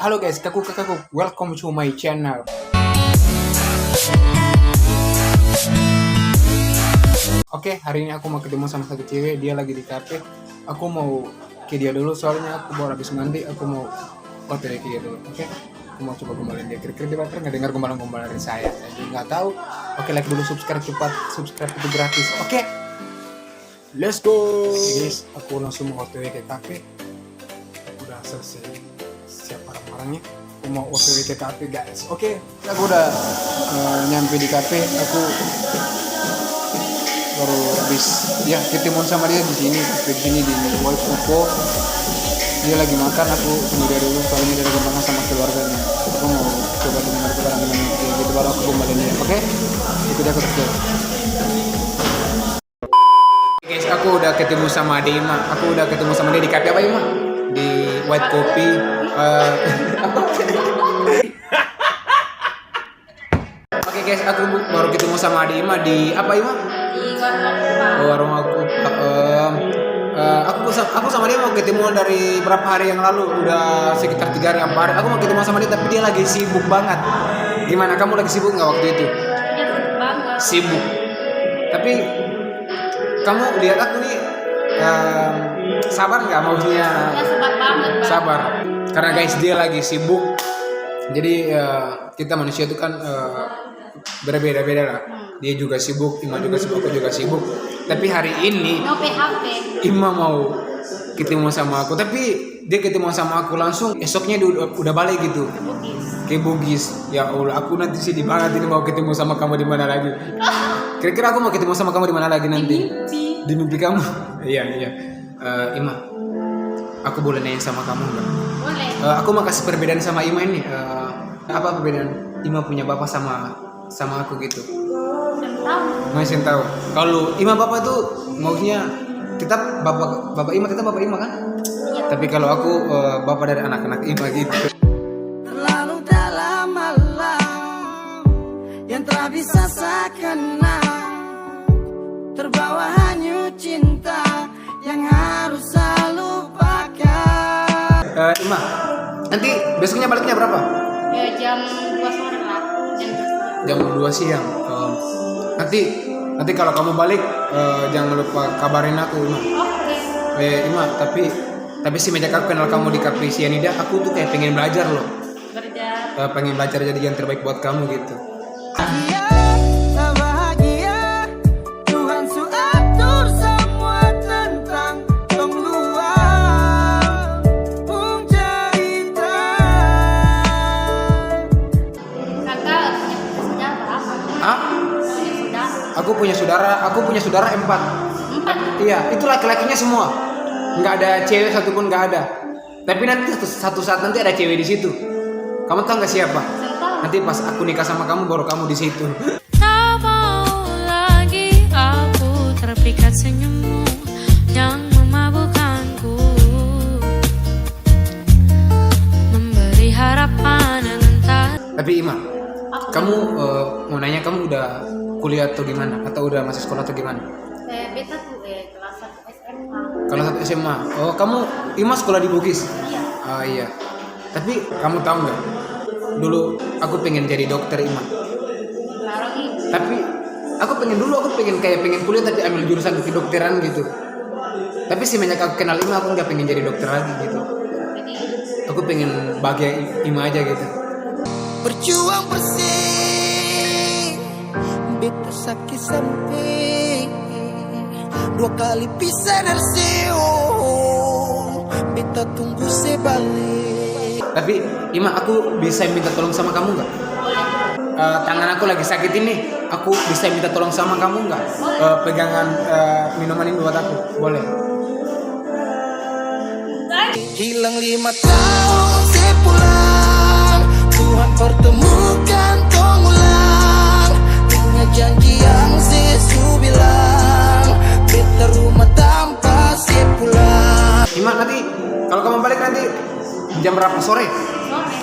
Halo guys, kakakku, welcome to my channel. Oke, hari ini aku mau ketemu sama satu cewek, dia lagi di kafe. Aku mau ke dia dulu, soalnya aku baru habis mandi, aku mau OTW ke dia dulu. Oke, aku mau coba gombalin dia. Kira-kira dia bakal nggak dengar gombalan-gombalan dari saya? Saya juga nggak tahu. Oke, like dulu, subscribe cepat, subscribe itu gratis. Oke, let's go. Guys, aku langsung mau OTW ke kafe. Udah selesai siap barang-barangnya. Aku mau OTW ke kafe guys. Oke, aku udah nyampe di kafe. Aku baru habis ya ketemu sama dia di sini, di sini di World Popo. Dia lagi makan, aku tunggu dia dulu soalnya dia lagi makan sama keluarganya. Aku mau coba dengar kebenaran dengan dia gitu, baru aku kembali dia. Oke, ikut aku terus. Guys, aku udah ketemu sama dia, Ima. Aku udah ketemu sama dia di kafe apa, Ima? Di White Coffee. Oke guys, aku baru ketemu sama Adi Ima di apa, Ima? Di warung Warung aku sama dia mau ketemu dari berapa hari yang lalu, udah sekitar 3 hari 4 hari. Aku mau ketemu sama dia tapi dia lagi sibuk banget. Gimana, kamu lagi sibuk nggak waktu itu? Ya sibuk banget. Sibuk. Tapi kamu lihat aku nih sabar nggak, maksudnya? Ya sabar banget. Bang. Sabar. Karena guys dia lagi sibuk. Jadi kita manusia itu kan berbeda-beda lah. Dia juga sibuk, Ima juga sibuk, aku juga sibuk. Tapi hari ini No PHP. Ima mau ketemu sama aku, tapi dia ketemu sama aku langsung esoknya dia udah balik gitu. Bugis. Ke Bugis. Ya Allah, aku nanti sedih banget ini mau ketemu sama kamu di mana lagi. Kira-kira aku mau ketemu sama kamu di mana lagi nanti? Di mimpi kamu. Iya. Ima, aku boleh nanya sama kamu nggak? Boleh. Aku mau kasih perbedaan sama Ima ini. Apa perbedaan Ima punya bapak sama aku gitu? Tahu. Masih tahu. Kalau Ima bapak tuh maksudnya kita bapak Ima, kita bapak Ima kan? Iya. Tapi kalau aku bapak dari anak-anak Ima gitu. Terlalu dalam malam yang tak bisa saya kenal, terbawa hanyut cinta yang harus saya lupakan. Ima, nanti besoknya baliknya berapa? Ya jam 2 sore lah. Jam 2 siang. Nanti kalau kamu balik jangan lupa kabarin aku, Ima. Oke. Ima, tapi semenjak aku kenal kamu di Cafe Cyanida, aku tuh kayak pengen belajar loh. Kerja. Pengen belajar jadi yang terbaik buat kamu gitu. Bahagia, tak bahagia, Tuhan su atur semua tentang tong luar pun cerita. Kakak punya saudara berapa? Ah? Punya saudara. Aku punya saudara 4. 4. Iya, itu laki-lakinya semua. Nggak ada cewek satupun, nggak ada. Tapi nanti satu saat nanti ada cewek di situ. Kamu tahu nggak siapa? Nanti pas aku nikah sama kamu baru kamu di situ. Tak mau lagi aku terpikat senyummu yang memabukkanku, memberi harapan yang entah. Tapi Ima, kamu mau nanya, kamu udah kuliah atau gimana? Atau udah masih sekolah atau gimana? Beta tuh kelas 1 SMA. Kalau 1 SMA. Oh, kamu Ima sekolah di Bugis? Iya. Oh iya. Tapi kamu tahu nggak? Dulu aku pengen jadi dokter, Ima. Sekarang ini. Tapi aku pengen kuliah tapi ambil jurusan kedokteran gitu. Tapi semenjak aku kenal Ima, aku nggak pengen jadi dokter lagi gitu. Jadi Aku pengen bahagia Ima aja gitu. Berjuang bersih, beta sakit sampai 2 kali pisah dari beta tunggu sebalik. Tapi Ima, aku bisa minta tolong sama kamu nggak? Tangan aku lagi sakit ini, aku bisa minta tolong sama kamu nggak? Pegangan minuman ini buat aku, boleh? Hilang 5 tahun sepulang, Tuhan pertemukan tong ulang dengan janji yang Yesus bilang, beta rumah tanpa sepulang. Ima, nanti kalau kamu balik nanti jam berapa? Sore?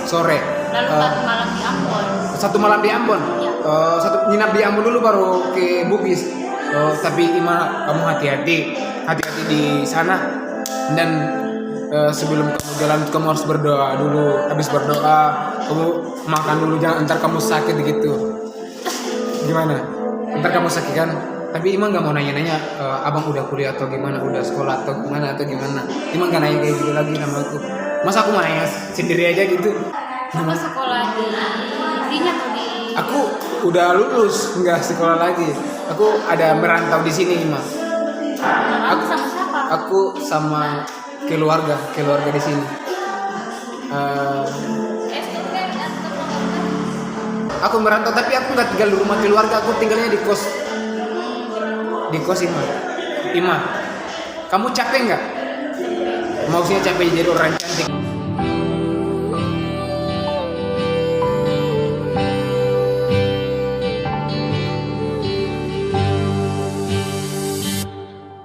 Sore. lalu satu malam di Ambon. Satu malam di Ambon. Iya. Nginap di Ambon dulu baru ke Bugis. Tapi Ima, kamu hati-hati di sana. Dan sebelum kamu jalan kamu harus berdoa dulu. Habis berdoa kamu makan dulu, jangan ntar kamu sakit gitu. Gimana? Ntar kamu sakit kan? Tapi Ima nggak mau nanya-nanya abang udah kuliah atau gimana, udah sekolah atau gimana. Ima nggak nanya kayak gitu lagi sama aku. Masa aku mau nanya sendiri aja gitu? Kamu sekolah di sini atau di? Aku udah lulus, nggak sekolah lagi. Aku ada merantau di sini, Ima. Kamu sama siapa? Aku sama keluarga di sini. Aku merantau tapi aku nggak tinggal di rumah keluarga, aku tinggalnya di kos. Di kos Ima, kamu capek nggak? Maksudnya capek jadi orang cantik?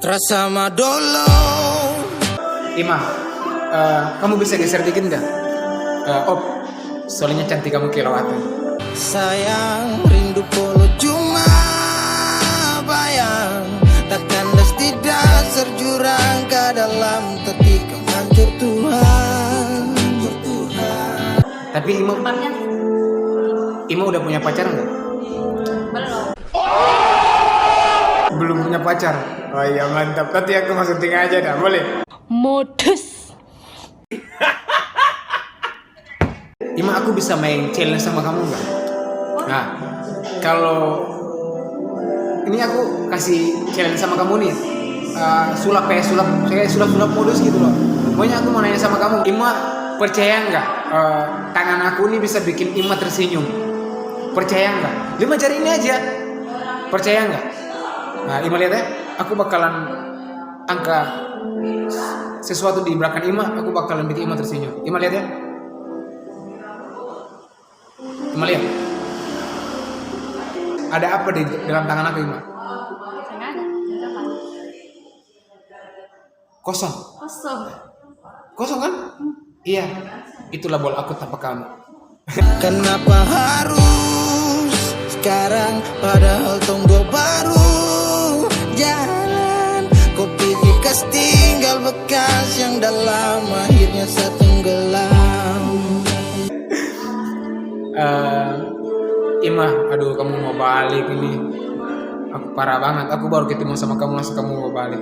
Terasa madolo. Ima, kamu bisa geser dikit nggak? Soalnya cantik kamu kelewatan. Sayang, rindu polo cuma bayang. Takkan tidak serjurang ke dalam ketika hancur Tuhan. Tapi Ima udah punya pacar nggak? Belum. Belum punya pacar. Oh iya mantap. Nanti aku masuk tinggal aja dah, boleh? Modus. Ima, aku bisa main challenge sama kamu nggak? Nah, kalau ini aku kasih challenge sama kamu nih, sulap modus gitu loh. Pokoknya aku mau nanya sama kamu, Ima percaya nggak tangan aku ini bisa bikin Ima tersenyum? Percaya nggak? 5 jari ini aja, percaya nggak? Nah, Ima lihat ya, aku bakalan angkat sesuatu di belakang Ima, aku bakalan bikin Ima tersenyum. Ima lihat ya. Ima lihat. Ada apa di dalam tangan aku, Ima? Sengaja. Kosong. Kosong kan? Iya. Itulah bola aku tanpa kamu. Kenapa harus sekarang padahal tunggu baru jalan. Kau pikir kas tinggal bekas yang dalam akhirnya setenggelam. Ima, aduh kamu mau balik ini. Aku parah banget. Aku baru ketemu sama kamu langsung kamu mau balik.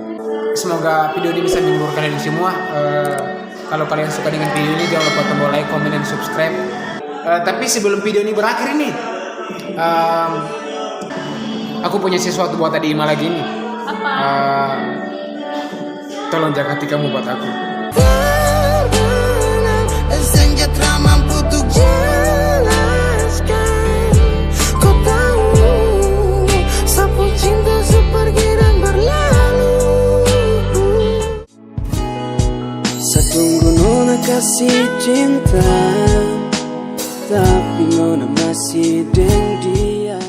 Semoga video ini bisa menghibur kalian semua. Kalau kalian suka dengan video ini jangan lupa tombol like, komen, dan subscribe. Tapi sebelum video ini berakhir nih, aku punya sesuatu buat tadi Ima lagi nih. Apa? Tolong jaga hati kamu buat aku. Senja tak mampu untuk jelaskan. Kau tahu sapu cinta sepergi dan berlalu. Satunggu nona kasih cinta, tapi nona masih dengan dia.